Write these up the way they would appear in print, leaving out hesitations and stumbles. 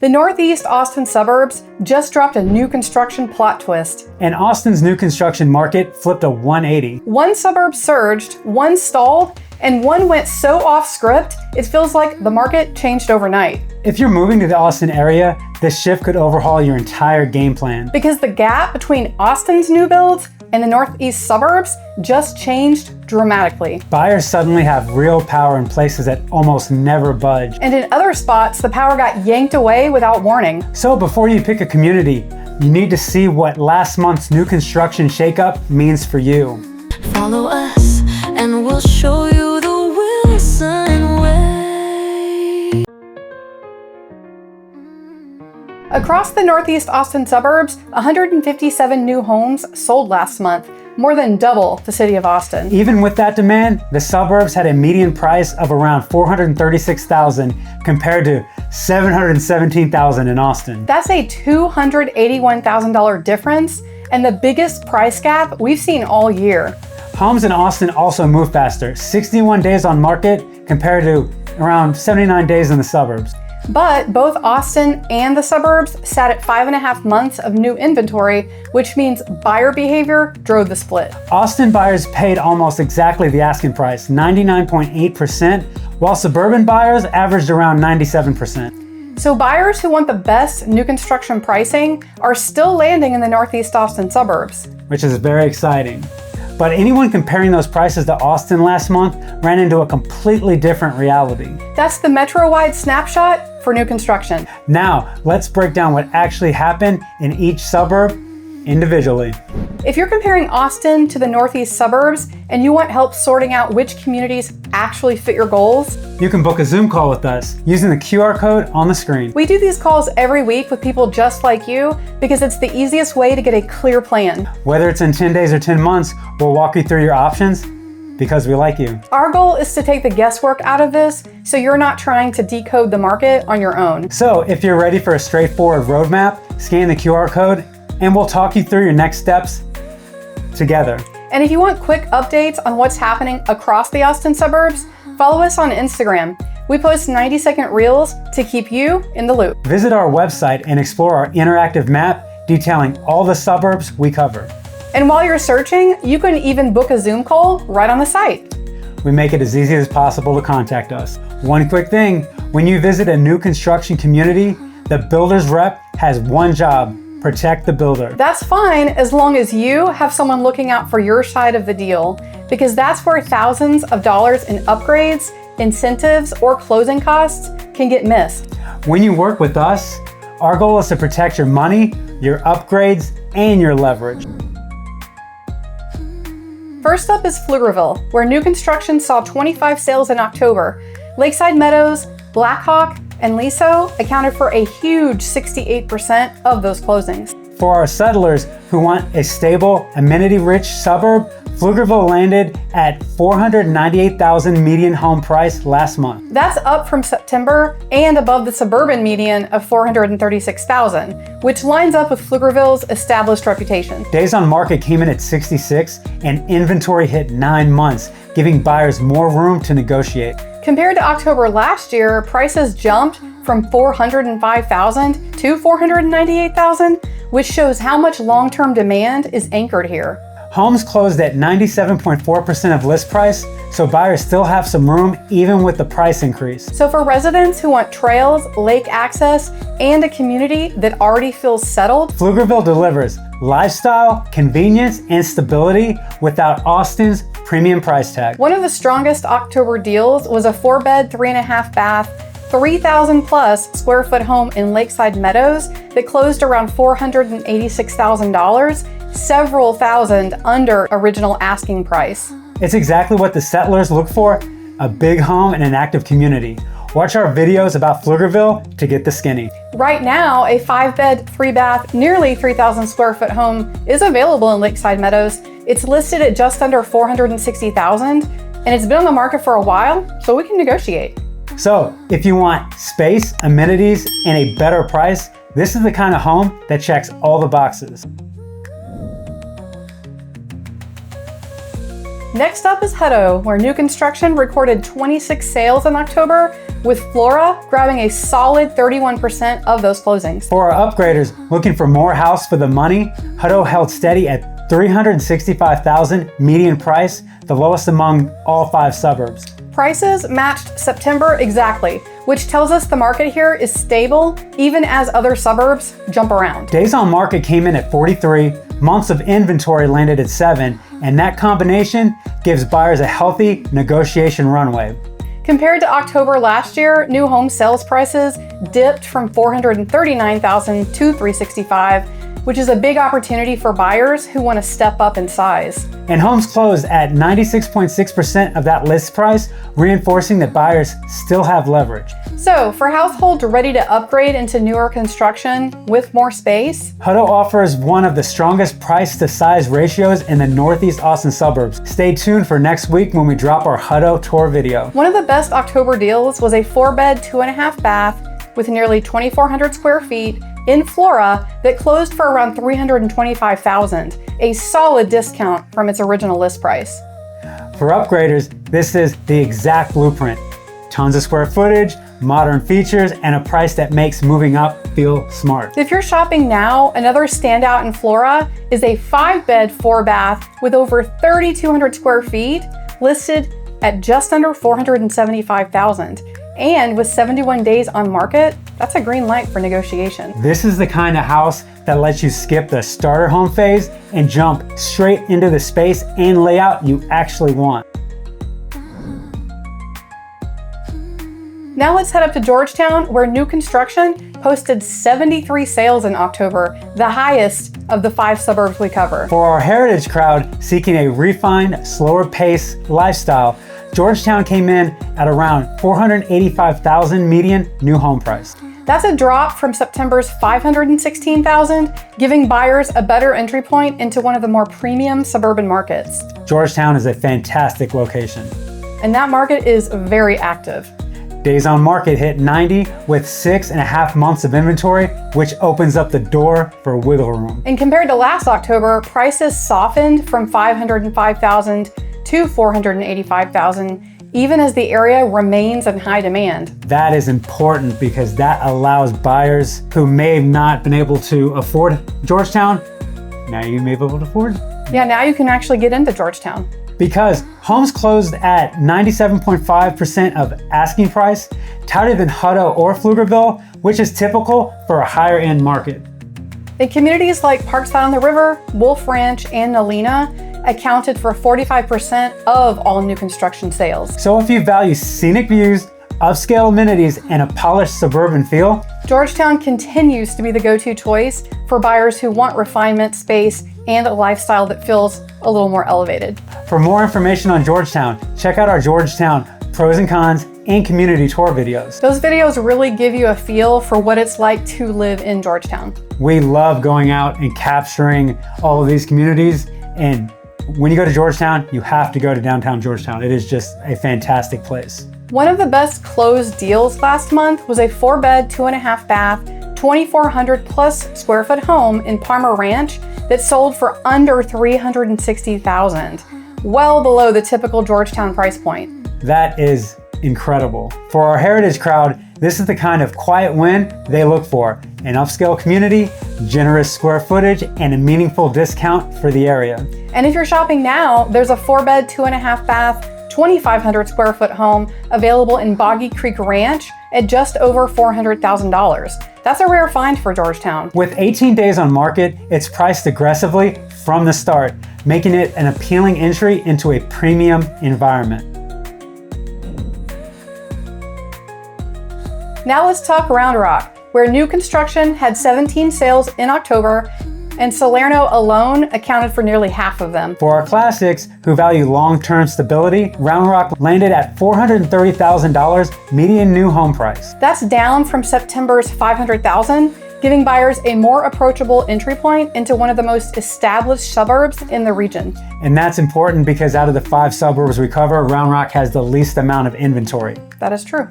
The Northeast Austin suburbs just dropped a new construction plot twist. And Austin's new construction market flipped a 180. One suburb surged, one stalled, and one went so off script, it feels like the market changed overnight. If you're moving to the Austin area, this shift could overhaul your entire game plan. Because the gap between Austin's new builds and the Northeast suburbs just changed dramatically. Buyers suddenly have real power in places that almost never budge. And in other spots, the power got yanked away without warning. So before you pick a community, you need to see what last month's new construction shakeup means for you. Follow us and we'll show you the Wilson way. Across the Northeast Austin suburbs, 157 new homes sold last month, more than double the city of Austin. Even with that demand, the suburbs had a median price of around $436,000 compared to $717,000 in Austin. That's a $281,000 difference and the biggest price gap we've seen all year. Homes in Austin also move faster, 61 days on market compared to around 79 days in the suburbs. But both Austin and the suburbs sat at 5.5 months of new inventory, which means buyer behavior drove the split. Austin buyers paid almost exactly the asking price, 99.8%, while suburban buyers averaged around 97%. So buyers who want the best new construction pricing are still landing in the Northeast Austin suburbs. Which is very exciting. But anyone comparing those prices to Austin last month ran into a completely different reality. That's the metro-wide snapshot for new construction. Now, let's break down what actually happened in each suburb individually. If you're comparing Austin to the Northeast suburbs and you want help sorting out which communities actually fit your goals, you can book a Zoom call with us using the QR code on the screen. We do these calls every week with people just like you because it's the easiest way to get a clear plan. Whether it's in 10 days or 10 months, we'll walk you through your options because we like you. Our goal is to take the guesswork out of this so you're not trying to decode the market on your own. So if you're ready for a straightforward roadmap, scan the QR code and we'll talk you through your next steps together. And if you want quick updates on what's happening across the Austin suburbs, follow us on Instagram. We post 90-second reels to keep you in the loop. Visit our website and explore our interactive map detailing all the suburbs we cover. And while you're searching, you can even book a Zoom call right on the site. We make it as easy as possible to contact us. One quick thing, when you visit a new construction community, the builder's rep has one job: protect the builder. That's fine as long as you have someone looking out for your side of the deal, because that's where thousands of dollars in upgrades, incentives, or closing costs can get missed. When you work with us, our goal is to protect your money, your upgrades, and your leverage. First up is Pflugerville, where new construction saw 25 sales in October. Lakeside Meadows, Blackhawk, and Liso accounted for a huge 68% of those closings. For our settlers who want a stable, amenity-rich suburb, Pflugerville landed at $498,000 median home price last month. That's up from September and above the suburban median of $436,000, which lines up with Pflugerville's established reputation. Days on market came in at 66 and inventory hit 9 months, giving buyers more room to negotiate. Compared to October last year, prices jumped from $405,000 to $498,000, which shows how much long-term demand is anchored here. Homes closed at 97.4% of list price, so buyers still have some room even with the price increase. So for residents who want trails, lake access, and a community that already feels settled, Pflugerville delivers lifestyle, convenience, and stability without Austin's premium price tag. One of the strongest October deals was a 4-bed, 3.5 bath, 3,000 plus square foot home in Lakeside Meadows that closed around $486,000, several thousand under original asking price. It's exactly what the settlers look for: a big home and an active community. Watch our videos about Pflugerville to get the skinny. Right now, a 5-bed, 3-bath, nearly 3,000 square foot home is available in Lakeside Meadows. It's listed at just under $460,000, and it's been on the market for a while, so we can negotiate. So if you want space, amenities, and a better price, this is the kind of home that checks all the boxes. Next up is Hutto, where new construction recorded 26 sales in October, with Flora grabbing a solid 31% of those closings. For our upgraders looking for more house for the money, Hutto held steady at $365,000 median price, the lowest among all 5 suburbs. Prices matched September exactly, which tells us the market here is stable even as other suburbs jump around. Days on market came in at 43, months of inventory landed at 7, and that combination gives buyers a healthy negotiation runway. Compared to October last year, new home sales prices dipped from $439,000 to $365,000, which is a big opportunity for buyers who want to step up in size. And homes closed at 96.6% of that list price, reinforcing that buyers still have leverage. So for households ready to upgrade into newer construction with more space, Hutto offers one of the strongest price to size ratios in the Northeast Austin suburbs. Stay tuned for next week when we drop our Hutto tour video. one of the best October deals was a 4-bed, 2.5 bath with nearly 2,400 square feet in Flora that closed for around $325,000, a solid discount from its original list price. For upgraders, this is the exact blueprint. Tons of square footage, modern features, and a price that makes moving up feel smart. If you're shopping now, another standout in Flora is a 5-bed, 4-bath with over 3,200 square feet, listed at just under $475,000. And with 71 days on market, that's a green light for negotiation. This is the kind of house that lets you skip the starter home phase and jump straight into the space and layout you actually want. Now let's head up to Georgetown, where new construction posted 73 sales in October, the highest of the 5 suburbs we cover. For our heritage crowd seeking a refined, slower pace lifestyle, Georgetown came in at around $485,000 median new home price. That's a drop from September's $516,000, giving buyers a better entry point into one of the more premium suburban markets. Georgetown is a fantastic location. And that market is very active. Days on market hit 90 with 6.5 months of inventory, which opens up the door for wiggle room. And compared to last October, prices softened from $505,000 to $485,000, even as the area remains in high demand. That is important because that allows buyers who may have not been able to afford Georgetown, now you may be able to afford. Yeah, now you can actually get into Georgetown. Because homes closed at 97.5% of asking price, touted than Hutto or Pflugerville, which is typical for a higher end market. In communities like Parkside on the River, Wolf Ranch, and Nalina, accounted for 45% of all new construction sales. So if you value scenic views, upscale amenities, and a polished suburban feel, Georgetown continues to be the go-to choice for buyers who want refinement, space, and a lifestyle that feels a little more elevated. For more information on Georgetown, check out our Georgetown pros and cons and community tour videos. Those videos really give you a feel for what it's like to live in Georgetown. We love going out and capturing all of these communities, and when you go to Georgetown, you have to go to downtown Georgetown. It is just a fantastic place. One of the best closed deals last month was a 4-bed, 2.5 bath, 2,400 plus square foot home in Palmer Ranch that sold for under $360,000, well below the typical Georgetown price point. That is incredible. For our heritage crowd, this is the kind of quiet win they look for: an upscale community, generous square footage, and a meaningful discount for the area. And if you're shopping now, there's a 4-bed, 2.5 bath, 2,500 square foot home available in Boggy Creek Ranch at just over $400,000. That's a rare find for Georgetown. With 18 days on market, it's priced aggressively from the start, making it an appealing entry into a premium environment. Now let's talk Round Rock, where new construction had 17 sales in October, and Salerno alone accounted for nearly half of them. For our classics who value long-term stability, Round Rock landed at $430,000 median new home price. That's down from September's $500,000, giving buyers a more approachable entry point into one of the most established suburbs in the region. And that's important because out of the 5 suburbs we cover, Round Rock has the least amount of inventory. That is true.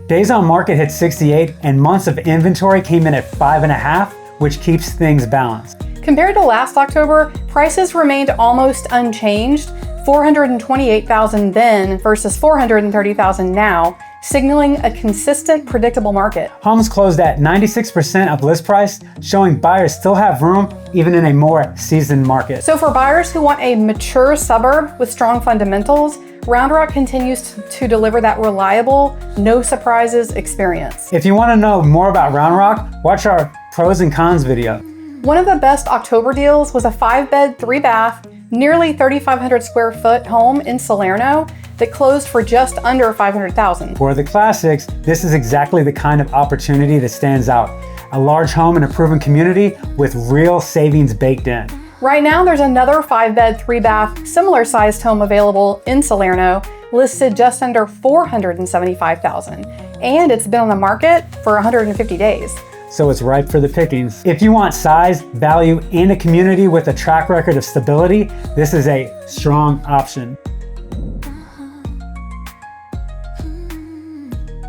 Days on market hit 68 and months of inventory came in at 5.5, which keeps things balanced. Compared to last October, prices remained almost unchanged $428,000 then versus $430,000 now, signaling a consistent, predictable market. Homes closed at 96% of list price, showing buyers still have room even in a more seasoned market. So for buyers who want a mature suburb with strong fundamentals, Round Rock continues to deliver that reliable, no surprises experience. If you want to know more about Round Rock, watch our pros and cons video. One of the best October deals was a 5-bed, 3-bath, nearly 3,500 square foot home in Salerno that closed for just under $500,000. For the classics, this is exactly the kind of opportunity that stands out. A large home in a proven community with real savings baked in. Right now, there's another 5-bed, 3-bath, similar sized home available in Salerno, listed just under $475,000. And it's been on the market for 150 days. So it's ripe for the pickings. If you want size, value, and a community with a track record of stability, this is a strong option.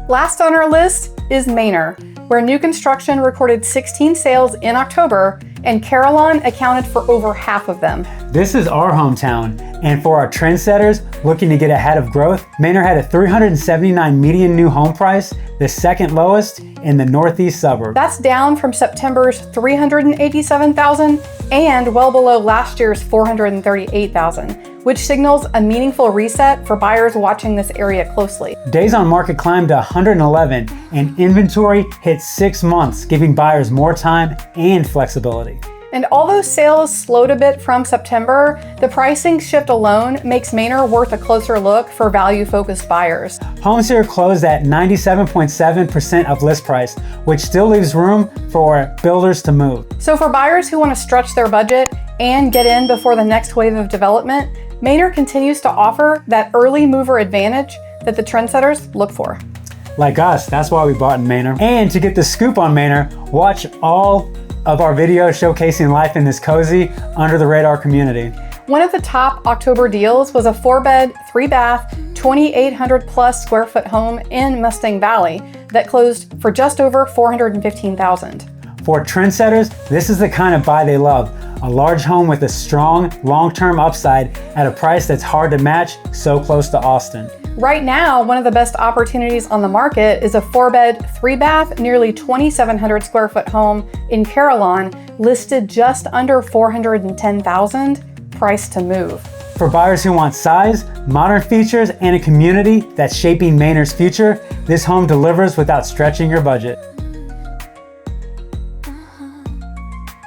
Last on our list is Manor, where new construction recorded 16 sales in October, and Carillon accounted for over half of them. This is our hometown, and for our trendsetters looking to get ahead of growth, Manor had a $379 median new home price, the second lowest in the northeast suburb. That's down from September's $387,000 and well below last year's $438,000, which signals a meaningful reset for buyers watching this area closely. Days on market climbed to 111, and inventory hit 6 months, giving buyers more time and flexibility. And although sales slowed a bit from September, the pricing shift alone makes Manor worth a closer look for value-focused buyers. Homes here closed at 97.7% of list price, which still leaves room for builders to move. So for buyers who want to stretch their budget and get in before the next wave of development, Manor continues to offer that early mover advantage that the trendsetters look for. Like us, that's why we bought in Manor. And to get the scoop on Manor, watch all of our videos showcasing life in this cozy, under-the-radar community. One of the top October deals was a 4-bed, 3-bath, 2,800 plus square foot home in Mustang Valley that closed for just over $415,000. For trendsetters, this is the kind of buy they love. A large home with a strong, long-term upside at a price that's hard to match so close to Austin. Right now, one of the best opportunities on the market is a 4-bed, 3-bath, nearly 2,700 square foot home in Carillon, listed just under $410,000, priced to move. For buyers who want size, modern features, and a community that's shaping Manor's future, this home delivers without stretching your budget.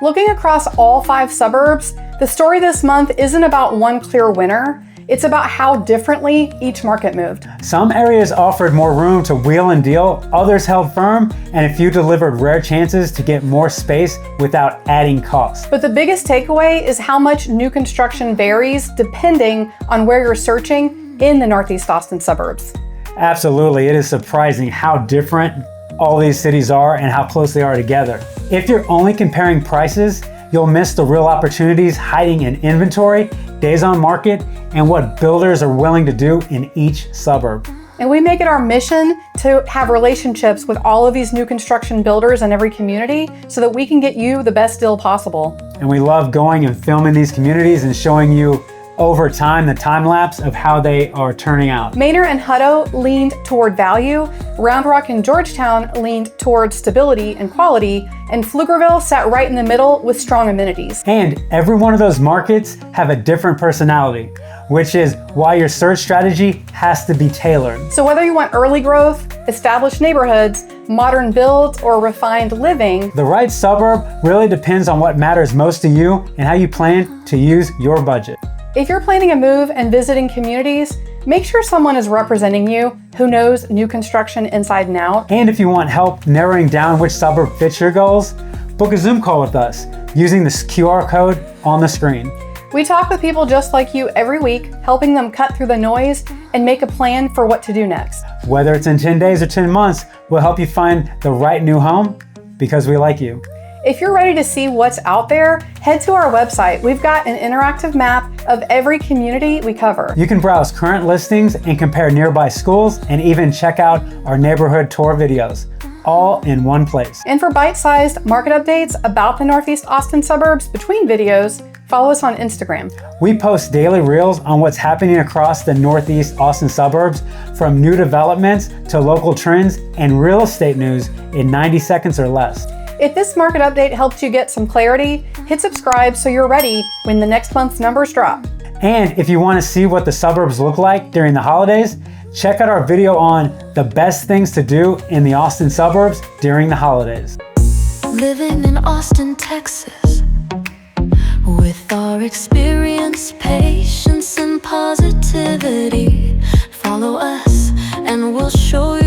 Looking across all 5 suburbs, the story this month isn't about one clear winner. It's about how differently each market moved. Some areas offered more room to wheel and deal, others held firm, and a few delivered rare chances to get more space without adding cost. But the biggest takeaway is how much new construction varies depending on where you're searching in the Northeast Austin suburbs. Absolutely, it is surprising how different all these cities are and how close they are together. If you're only comparing prices, you'll miss the real opportunities hiding in inventory, days on market, and what builders are willing to do in each suburb. And we make it our mission to have relationships with all of these new construction builders in every community so that we can get you the best deal possible. And we love going and filming these communities and showing you over time the time lapse of how they are turning out. Manor and Hutto leaned toward value, Round Rock and Georgetown leaned toward stability and quality, and Pflugerville sat right in the middle with strong amenities. And every one of those markets have a different personality, which is why your search strategy has to be tailored. So whether you want early growth, established neighborhoods, modern builds, or refined living, the right suburb really depends on what matters most to you and how you plan to use your budget. if you're planning a move and visiting communities, make sure someone is representing you who knows new construction inside and out. And if you want help narrowing down which suburb fits your goals, book a Zoom call with us using this QR code on the screen. We talk with people just like you every week, helping them cut through the noise and make a plan for what to do next. Whether it's in 10 days or 10 months, we'll help you find the right new home because we like you. If you're ready to see what's out there, head to our website. We've got an interactive map of every community we cover. You can browse current listings and compare nearby schools and even check out our neighborhood tour videos, all in one place. And for bite-sized market updates about the Northeast Austin suburbs between videos, follow us on Instagram. We post daily reels on what's happening across the Northeast Austin suburbs, from new developments to local trends and real estate news in 90 seconds or less. If this market update helped you get some clarity, hit subscribe so you're ready when the next month's numbers drop. And if you want to see what the suburbs look like during the holidays, check out our video on the best things to do in the Austin suburbs during the holidays. Living in Austin, Texas, with our experience, patience, and positivity. Follow us and we'll show you